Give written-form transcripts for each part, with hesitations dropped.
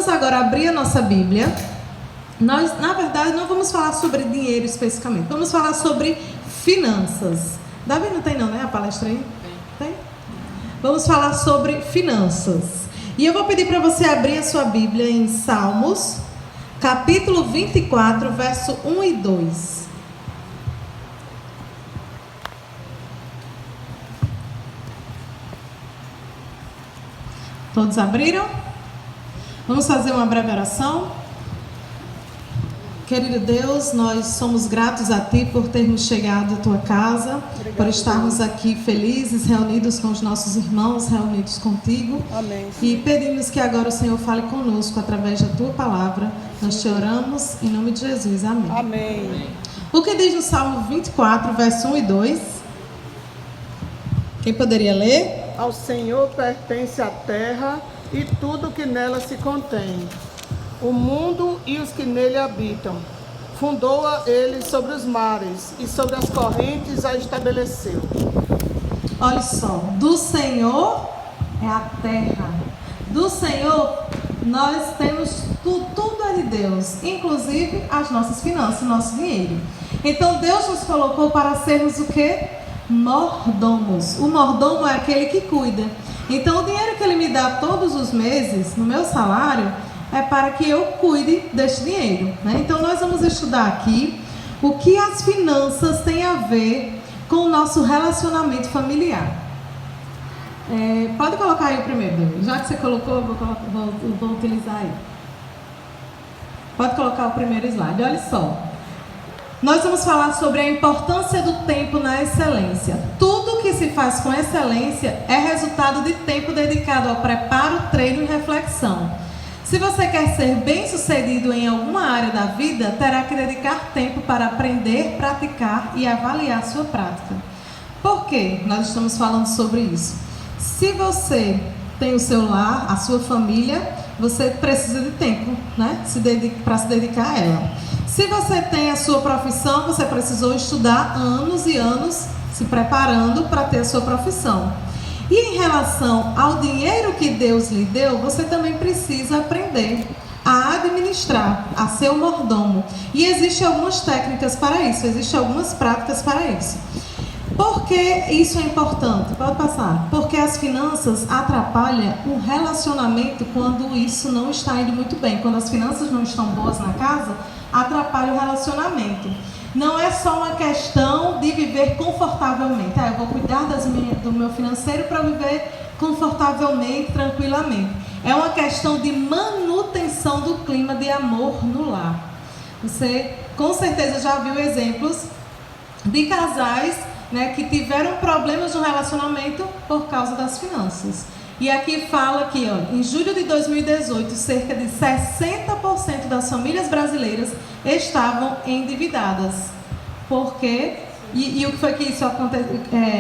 vamos agora abrir a nossa Bíblia. Nós, na verdade, não vamos falar sobre dinheiro especificamente. Vamos falar sobre finanças. Davi não tem não, né? A palestra aí? Tem? Vamos falar sobre finanças. E eu vou pedir para você abrir a sua Bíblia em Salmos, capítulo 24, verso 1 e 2. Todos abriram? Vamos fazer uma breve oração. Querido Deus, nós somos gratos a Ti por termos chegado à Tua casa, por estarmos aqui felizes, reunidos com os nossos irmãos, reunidos contigo. Amém. E pedimos que agora o Senhor fale conosco através da Tua palavra. Nós te oramos em nome de Jesus. Amém. Amém. O que diz no Salmo 24, verso 1 e 2? Quem poderia ler? Ao Senhor pertence a terra e tudo que nela se contém, o mundo e os que nele habitam. Fundou-a ele sobre os mares e sobre as correntes a estabeleceu. Olha só, do Senhor é a terra. Do Senhor nós temos tudo é de Deus, inclusive as nossas finanças, o nosso dinheiro. Então Deus nos colocou para sermos o quê? Mordomos. O mordomo é aquele que cuida. Então o dinheiro que ele me dá todos os meses no meu salário é para que eu cuide deste dinheiro, né? Então nós vamos estudar aqui o que as finanças têm a ver com o nosso relacionamento familiar. Pode colocar aí o primeiro, já que você colocou, eu vou utilizar aí. Pode colocar o primeiro slide, olha só. Nós vamos falar sobre a importância do tempo na excelência. Tudo que se faz com excelência é resultado de tempo dedicado ao preparo, treino e reflexão. Se você quer ser bem-sucedido em alguma área da vida, terá que dedicar tempo para aprender, praticar e avaliar sua prática. Por que nós estamos falando sobre isso? Se você tem o seu lar, a sua família, você precisa de tempo, né? Para se dedicar a ela. Se você tem a sua profissão, você precisou estudar anos e anos se preparando para ter a sua profissão. E em relação ao dinheiro que Deus lhe deu, você também precisa aprender a administrar, a ser um mordomo. E existem algumas técnicas para isso, existem algumas práticas para isso. Por que isso é importante? Pode passar. Porque as finanças atrapalham o relacionamento quando isso não está indo muito bem. Quando as finanças não estão boas na casa, atrapalha o relacionamento. Não é só uma questão de viver confortavelmente. Eu vou cuidar do meu financeiro para viver confortavelmente, tranquilamente. É uma questão de manutenção do clima de amor no lar. Você com certeza já viu exemplos de casais, né, que tiveram problemas no relacionamento por causa das finanças. E aqui fala que, em julho de 2018, cerca de 60% das famílias brasileiras estavam endividadas. Por quê? E o que foi que isso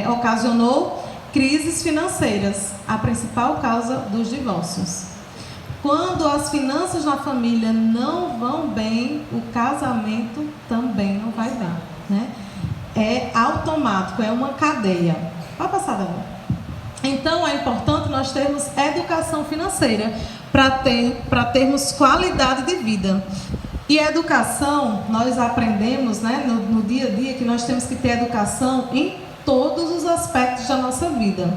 ocasionou? Crises financeiras, a principal causa dos divórcios. Quando as finanças na família não vão bem, o casamento também não vai bem, né? É automático, é uma cadeia. Vai passar, Davi. Então é importante nós termos educação financeira para termos qualidade de vida. E a educação, nós aprendemos, né, no dia a dia, que nós temos que ter educação em todos os aspectos da nossa vida.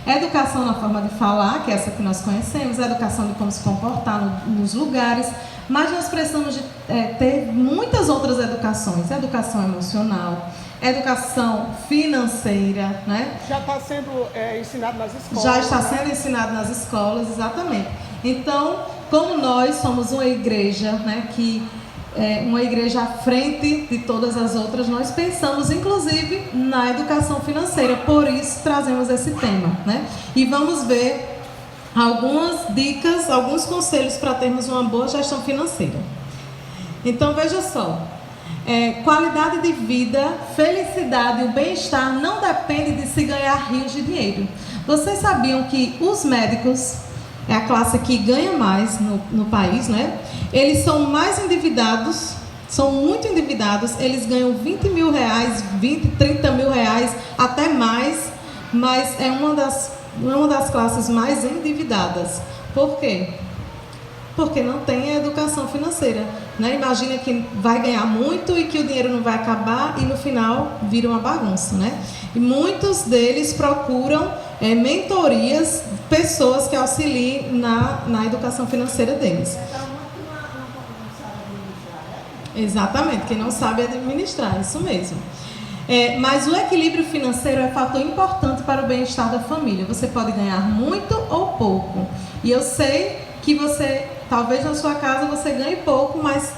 Educação na forma de falar, que é essa que nós conhecemos, a educação de como se comportar nos lugares, mas nós precisamos ter muitas outras educações. Educação emocional, educação financeira, né? Já está sendo ensinado nas escolas. Já está sendo ensinado nas escolas, exatamente. Então, como nós somos uma igreja, né, que uma igreja à frente de todas as outras, nós pensamos inclusive na educação financeira, por isso trazemos esse tema, né? E vamos ver algumas dicas, alguns conselhos para termos uma boa gestão financeira. Então veja só, qualidade de vida, felicidade e o bem-estar não depende de se ganhar rios de dinheiro. Vocês sabiam que os médicos é a classe que ganha mais no país, né? Eles são mais endividados, são muito endividados, eles ganham 20 mil reais, 20, 30 mil reais, até mais, mas é uma das classes mais endividadas. Por quê? porque não tem a educação financeira, né? Imagina que vai ganhar muito e que o dinheiro não vai acabar e no final vira uma bagunça, né? E muitos deles procuram mentorias, pessoas que auxiliem na educação financeira deles. Exatamente, quem não sabe administrar, isso mesmo. Mas o equilíbrio financeiro é fator importante para o bem-estar da família. Você pode ganhar muito ou pouco. E eu sei que você, talvez na sua casa você ganhe pouco, mas,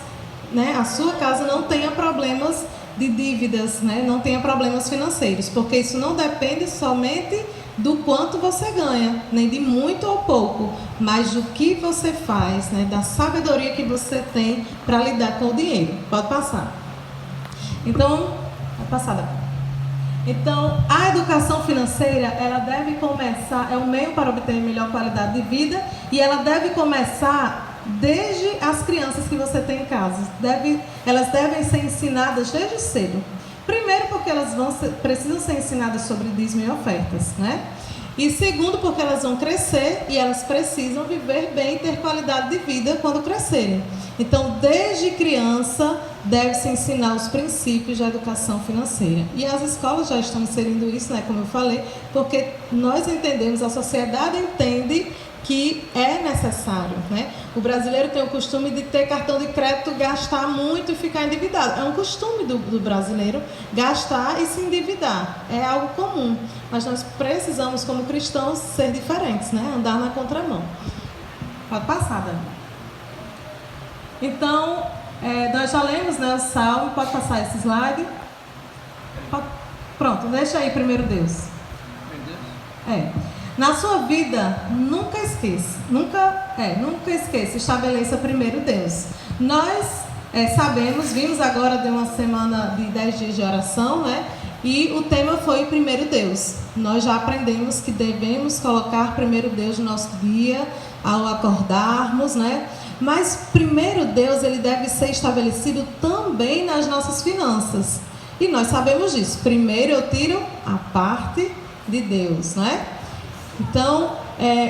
né, a sua casa não tenha problemas de dívidas, né, não tenha problemas financeiros, porque isso não depende somente do quanto você ganha, nem de muito ou pouco, mas do que você faz, né, da sabedoria que você tem para lidar com o dinheiro. Pode passar. Então, a educação financeira, ela deve começar, é um meio para obter melhor qualidade de vida, e ela deve começar desde as crianças que você tem em casa. Elas devem ser ensinadas desde cedo. Primeiro, porque elas precisam ser ensinadas sobre dízimo e ofertas, né? E segundo, porque elas vão crescer e elas precisam viver bem e ter qualidade de vida quando crescerem. Então, desde criança, deve-se ensinar os princípios da educação financeira. E as escolas já estão inserindo isso, né, como eu falei, porque nós entendemos, a sociedade entende que é necessário, né? O brasileiro tem o costume de ter cartão de crédito, gastar muito e ficar endividado. É um costume do brasileiro gastar e se endividar. É algo comum. Mas nós precisamos, como cristãos, ser diferentes, né? Andar na contramão. Pode passar, Dani. Então, nós já lemos, né, o Salmo. Pode passar esse slide. Pronto, deixa aí primeiro Deus. Na sua vida, nunca esqueça, estabeleça primeiro Deus. Nós sabemos, vimos agora de uma semana de 10 dias de oração, né? E o tema foi primeiro Deus. Nós já aprendemos que devemos colocar primeiro Deus no nosso dia, ao acordarmos, né? Mas primeiro Deus, ele deve ser estabelecido também nas nossas finanças. E nós sabemos disso. Primeiro eu tiro a parte de Deus, né? Então,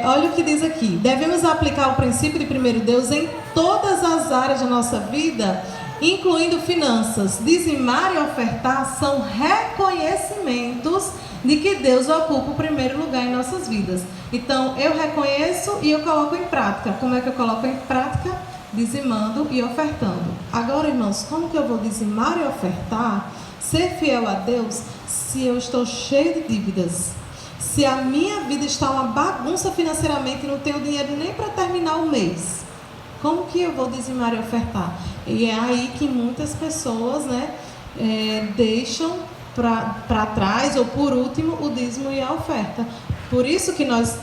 olha o que diz aqui. Devemos aplicar o princípio de primeiro Deus em todas as áreas da nossa vida, incluindo finanças. Dizimar e ofertar são reconhecimentos de que Deus ocupa o primeiro lugar em nossas vidas. Então, eu reconheço e eu coloco em prática. Como é que eu coloco em prática? Dizimando e ofertando. Agora, irmãos, como que eu vou dizimar e ofertar, ser fiel a Deus, se eu estou cheio de dívidas? Se a minha vida está uma bagunça financeiramente e não tenho dinheiro nem para terminar o mês, como que eu vou dizimar e ofertar? E é aí que muitas pessoas, né, deixam para trás ou por último o dízimo e a oferta. Por isso que nós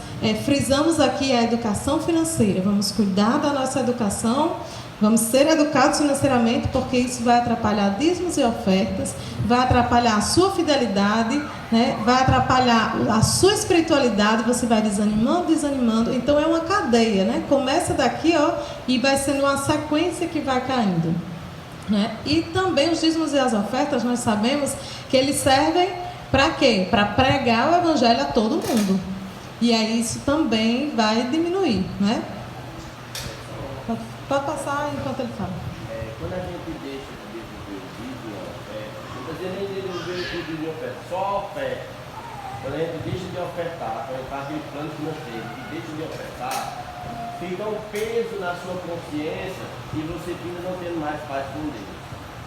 frisamos aqui a educação financeira. Vamos cuidar da nossa educação, vamos ser educados financeiramente, porque isso vai atrapalhar dízimos e ofertas, vai atrapalhar a sua fidelidade, né? Vai atrapalhar a sua espiritualidade, você vai desanimando. Então é uma cadeia, né? Começa daqui, ó, e vai sendo uma sequência que vai caindo, né? E também os dízimos e as ofertas, nós sabemos que eles servem para quê? Para pregar o evangelho a todo mundo. E aí isso também vai diminuir, né? Pode passar enquanto ele fala. Quando a gente deixa de desenvolver o dízimo, muitas vezes nem desenvolver o dízimo e oferta, só a oferta. Quando a gente deixa de ofertar, quando a gente faz aquele plano financeiro e deixa de ofertar, fica um peso na sua consciência e você fica não tendo mais paz com Deus.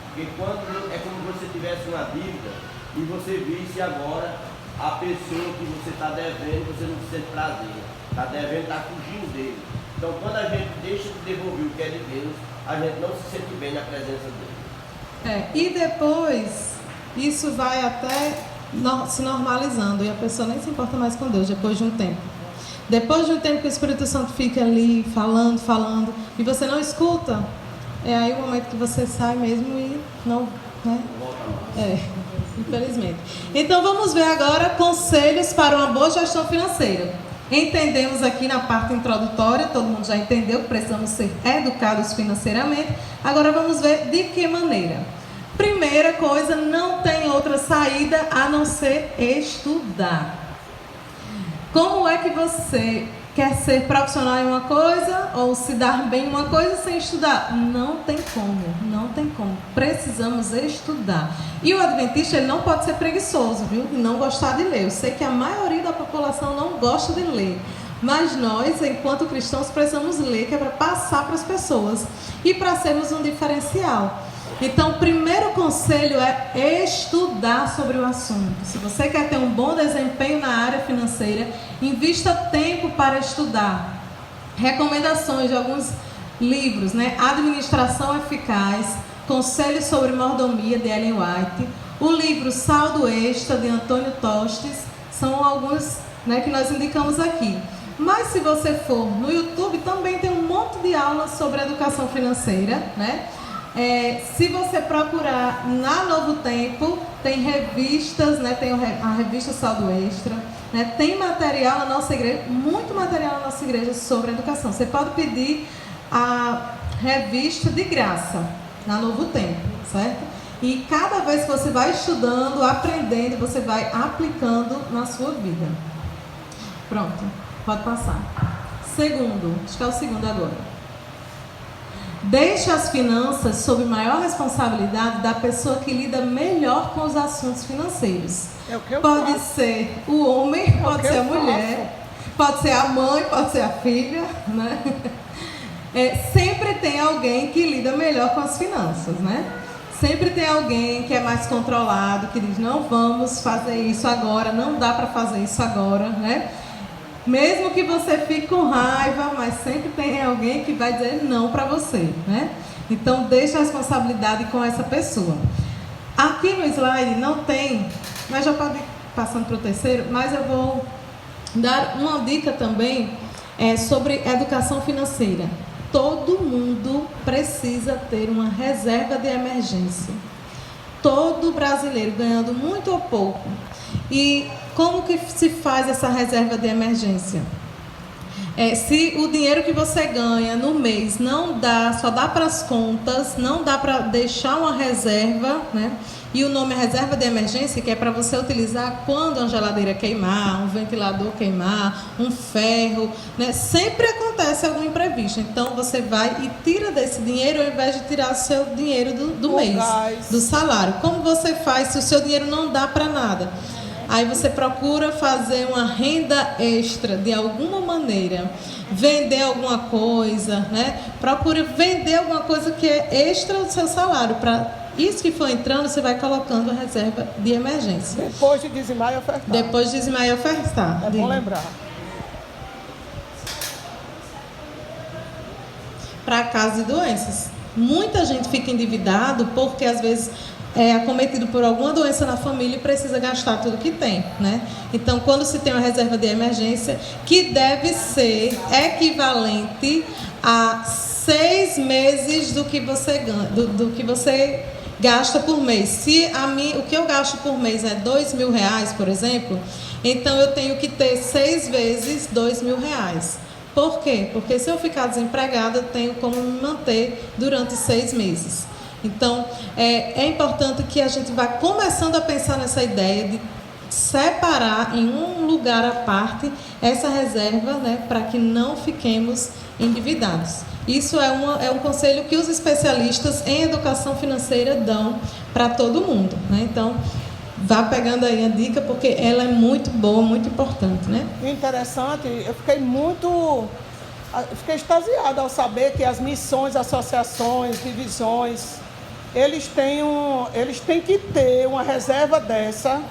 Porque quando é como se você tivesse uma dívida e você visse agora a pessoa que você está devendo, você não sente prazer. Está devendo, está fugindo dele. Então, quando a gente deixa de devolver o que é de Deus, a gente não se sente bem na presença dele. E depois, isso vai até se normalizando e a pessoa nem se importa mais com Deus depois de um tempo. Depois de um tempo que o Espírito Santo fica ali falando, e você não escuta, é aí o momento que você sai mesmo e não, né? Volta mais. Infelizmente. Então, vamos ver agora conselhos para uma boa gestão financeira. Entendemos aqui na parte introdutória, todo mundo já entendeu que precisamos ser educados financeiramente. Agora vamos ver de que maneira. Primeira coisa, não tem outra saída a não ser estudar. Como é que você quer ser profissional em uma coisa ou se dar bem em uma coisa sem estudar. Não tem como, não tem como. Precisamos estudar. E o adventista, ele não pode ser preguiçoso, viu? E não gostar de ler. Eu sei que a maioria da população não gosta de ler. Mas nós, enquanto cristãos, precisamos ler, que é para passar para as pessoas. E para sermos um diferencial. Então, o primeiro conselho é estudar sobre o assunto. Se você quer ter um bom desempenho na área financeira, invista tempo para estudar. Recomendações de alguns livros, né? Administração Eficaz, Conselhos sobre Mordomia, de Ellen White, o livro Saldo Extra, de Antônio Tostes, são alguns, né, que nós indicamos aqui. Mas se você for no YouTube, também tem um monte de aulas sobre educação financeira, né? Se você procurar na Novo Tempo, tem revistas, né? Tem a revista Saldo Extra, né? Tem material na nossa igreja, muito material na nossa igreja sobre educação. Você pode pedir a revista de graça na Novo Tempo, certo? E cada vez que você vai estudando, aprendendo, você vai aplicando na sua vida. Pronto, pode passar. Segundo, acho que é o segundo agora. Deixe as finanças sob maior responsabilidade da pessoa que lida melhor com os assuntos financeiros. É o que eu pode faço. ser o homem, pode ser a mulher, pode ser a mãe, pode ser a filha, né? Sempre tem alguém que lida melhor com as finanças, né? Sempre tem alguém que é mais controlado, que diz, não vamos fazer isso agora, não dá para fazer isso agora, né? Mesmo que você fique com raiva, mas sempre tem alguém que vai dizer não para você, né? Então, deixa a responsabilidade com essa pessoa. Aqui no slide não tem, mas já pode ir passando para o terceiro, mas eu vou dar uma dica também sobre educação financeira. Todo mundo precisa ter uma reserva de emergência. Todo brasileiro ganhando muito ou pouco. E como que se faz essa reserva de emergência? Se o dinheiro que você ganha no mês não dá, só dá para as contas, não dá para deixar uma reserva, né? E o nome é reserva de emergência, que é para você utilizar quando a geladeira queimar, um ventilador queimar, um ferro, né? Sempre acontece algum imprevisto. Então você vai e tira desse dinheiro ao invés de tirar o seu dinheiro do mês, do salário. Como você faz se o seu dinheiro não dá para nada? Aí você procura fazer uma renda extra de alguma maneira, vender alguma coisa, né? Procura vender alguma coisa que é extra do seu salário. Para isso que for entrando, você vai colocando a reserva de emergência. Depois de dizimar e ofertar. Depois de dizimar e ofertar. É bom lembrar. Para casos de doenças. Muita gente fica endividado porque às vezes é acometido por alguma doença na família e precisa gastar tudo que tem, né? Então, quando se tem uma reserva de emergência, que deve ser equivalente a 6 meses do que você ganha, do que você gasta por mês. Se o que eu gasto por mês é R$2.000, por exemplo, então eu tenho que ter 6 vezes R$2.000. Por quê? Porque se eu ficar desempregada, eu tenho como me manter durante 6 meses. Então, é importante que a gente vá começando a pensar nessa ideia de separar em um lugar à parte essa reserva, né, para que não fiquemos endividados. Isso é um conselho que os especialistas em educação financeira dão para todo mundo, né? Então, vá pegando aí a dica, porque ela é muito boa, muito importante, né? Interessante, eu fiquei extasiada ao saber que as missões, associações, divisões, eles têm que ter uma reserva dessa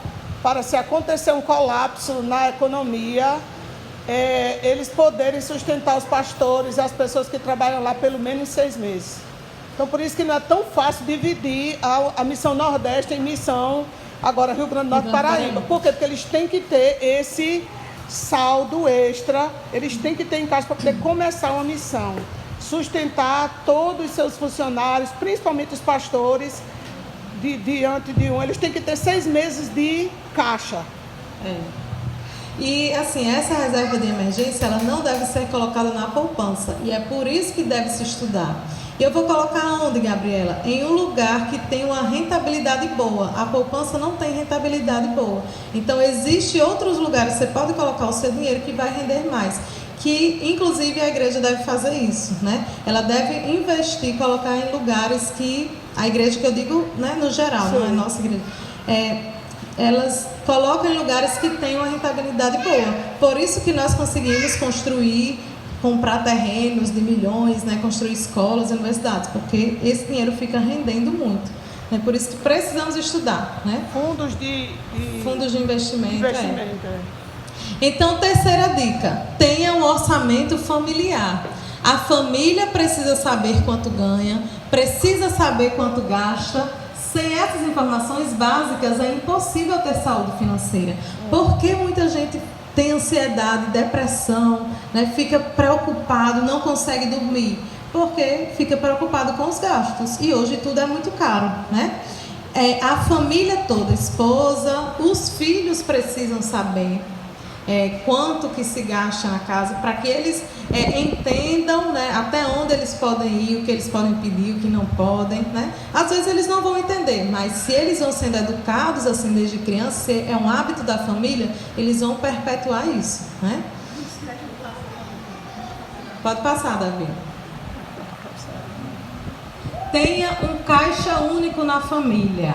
para, se acontecer um colapso na economia, eles poderem sustentar os pastores e as pessoas que trabalham lá pelo menos 6 meses. Então, por isso que não é tão fácil dividir a missão Nordeste em missão, agora Rio Grande do Norte e Paraíba. Por quê? Porque eles têm que ter esse saldo extra, eles têm que ter em casa para poder começar uma missão. Sustentar todos os seus funcionários, principalmente os pastores, diante de eles têm que ter 6 meses de caixa. E assim, essa reserva de emergência, ela não deve ser colocada na poupança, e é por isso que deve se estudar. E eu vou colocar onde, Gabriela? Em um lugar que tem uma rentabilidade boa. A poupança não tem rentabilidade boa. Então, existem outros lugares que você pode colocar o seu dinheiro que vai render mais, que inclusive a igreja deve fazer isso, né? Ela deve investir, colocar em lugares que a igreja, que eu digo, né, no geral, não é nossa igreja, elas colocam em lugares que têm uma rentabilidade boa. Por isso que nós conseguimos comprar terrenos de milhões, né, construir escolas e universidades, porque esse dinheiro fica rendendo muito. É por isso que precisamos estudar, né? Fundos de investimento. Então, terceira dica: tenha um orçamento familiar. A família precisa saber quanto ganha, precisa saber quanto gasta. Sem essas informações básicas é impossível ter saúde financeira. Porque muita gente tem ansiedade, depressão, né? Fica preocupado, não consegue dormir, porque fica preocupado com os gastos. E hoje tudo é muito caro, né? A família toda, a esposa, os filhos precisam saber quanto que se gasta na casa, para que eles entendam, né, até onde eles podem ir, o que eles podem pedir, o que não podem, né? Às vezes eles não vão entender, mas se eles vão sendo educados assim desde criança, se é um hábito da família, eles vão perpetuar isso, né? Pode passar, Davi. Tenha um caixa único na família.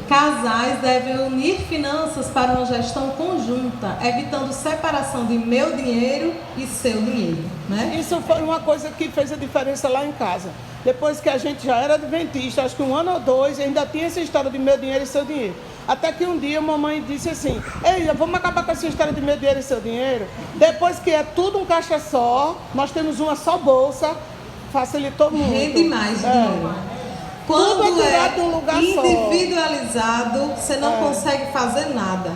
Casais devem unir finanças para uma gestão conjunta, evitando separação de meu dinheiro e seu dinheiro, né? Isso foi uma coisa que fez a diferença lá em casa. Depois que a gente já era adventista, acho que 1 ano ou 2, ainda tinha essa história de meu dinheiro e seu dinheiro. Até que um dia a mamãe disse assim: ei, vamos acabar com essa história de meu dinheiro e seu dinheiro? Depois que é tudo um caixa só, nós temos uma só bolsa, facilitou muito. Rende mais dinheiro. Quando tudo é um lugar individualizado, você não consegue fazer nada.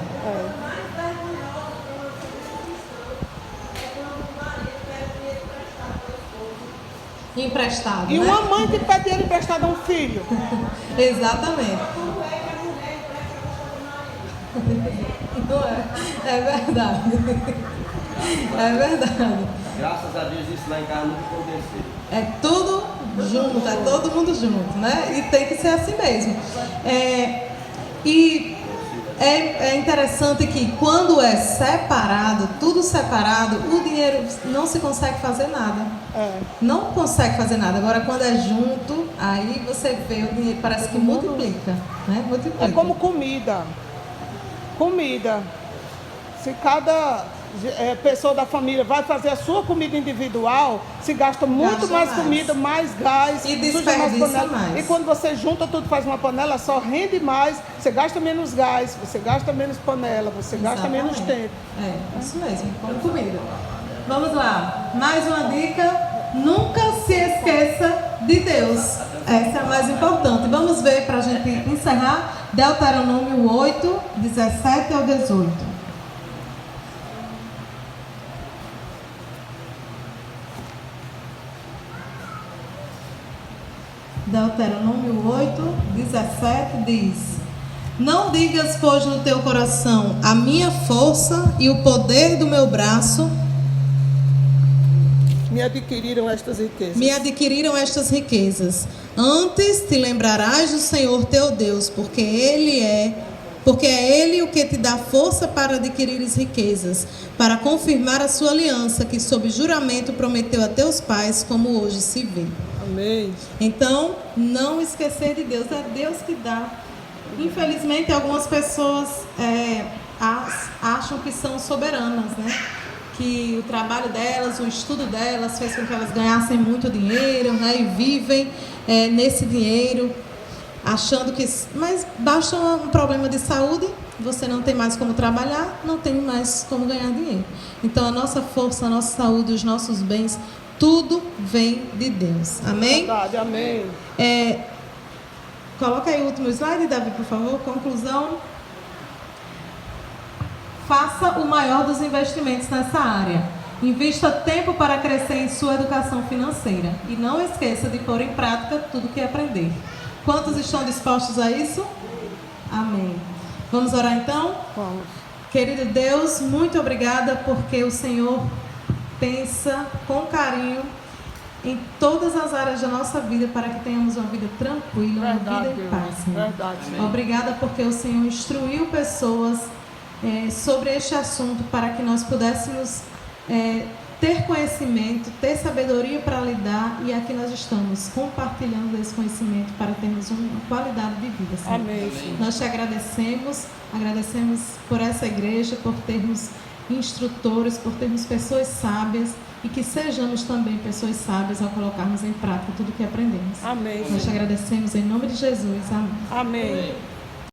Emprestado, e né? uma mãe que pede dinheiro emprestado a um filho. Exatamente. Não é verdade. É verdade. Graças a Deus isso lá em casa nunca aconteceu. É tudo junto, é todo mundo junto, né? E tem que ser assim mesmo. É interessante que quando é separado, tudo separado, o dinheiro não se consegue fazer nada. Não consegue fazer nada. Agora, quando é junto, aí você vê o dinheiro, parece que multiplica, né? Multiplica. É como comida. Se cada pessoa da família vai fazer a sua comida individual, se gasta muito mais comida, mais gás, e desperdiça mais. E quando você junta tudo, faz uma panela só, rende mais, você gasta menos gás, você gasta menos panela, você gasta menos tempo. Isso mesmo, como comida. Vamos lá, mais uma dica: nunca se esqueça de Deus. Essa é a mais importante. Vamos ver, para a gente encerrar, Deuteronômio 8, 17 ao 18. Deuteronômio 8, 17 diz: não digas, pois, no teu coração, a minha força e o poder do meu braço me adquiriram estas riquezas. Antes te lembrarás do Senhor teu Deus, porque é Ele o que te dá força para adquirires riquezas, para confirmar a sua aliança, que sob juramento prometeu a teus pais, como hoje se vê. Amém. Então, não esquecer de Deus, é Deus que dá. Infelizmente, algumas pessoas acham que são soberanas, né? Que o trabalho delas, o estudo delas fez com que elas ganhassem muito dinheiro, né? E vivem nesse dinheiro, achando que... Mas basta um problema de saúde, você não tem mais como trabalhar, não tem mais como ganhar dinheiro. Então, a nossa força, a nossa saúde, os nossos bens, tudo vem de Deus. Amém? Verdade, amém. Coloca aí o último slide, Davi, por favor. Conclusão. Faça o maior dos investimentos nessa área. Invista tempo para crescer em sua educação financeira. E não esqueça de pôr em prática tudo que aprender. Quantos estão dispostos a isso? Amém. Vamos orar então? Vamos. Querido Deus, muito obrigada porque o Senhor pensa com carinho em todas as áreas da nossa vida para que tenhamos uma vida tranquila, uma vida em paz, Senhor. Verdade. Obrigada porque o Senhor instruiu pessoas sobre este assunto para que nós pudéssemos ter conhecimento, ter sabedoria para lidar, e aqui nós estamos compartilhando esse conhecimento para termos uma qualidade de vida, Senhor. Amém. Nós te agradecemos por essa igreja, por termos instrutores, por termos pessoas sábias, e que sejamos também pessoas sábias ao colocarmos em prática tudo o que aprendemos. Amém. Nós te agradecemos em nome de Jesus. Amém. Amém.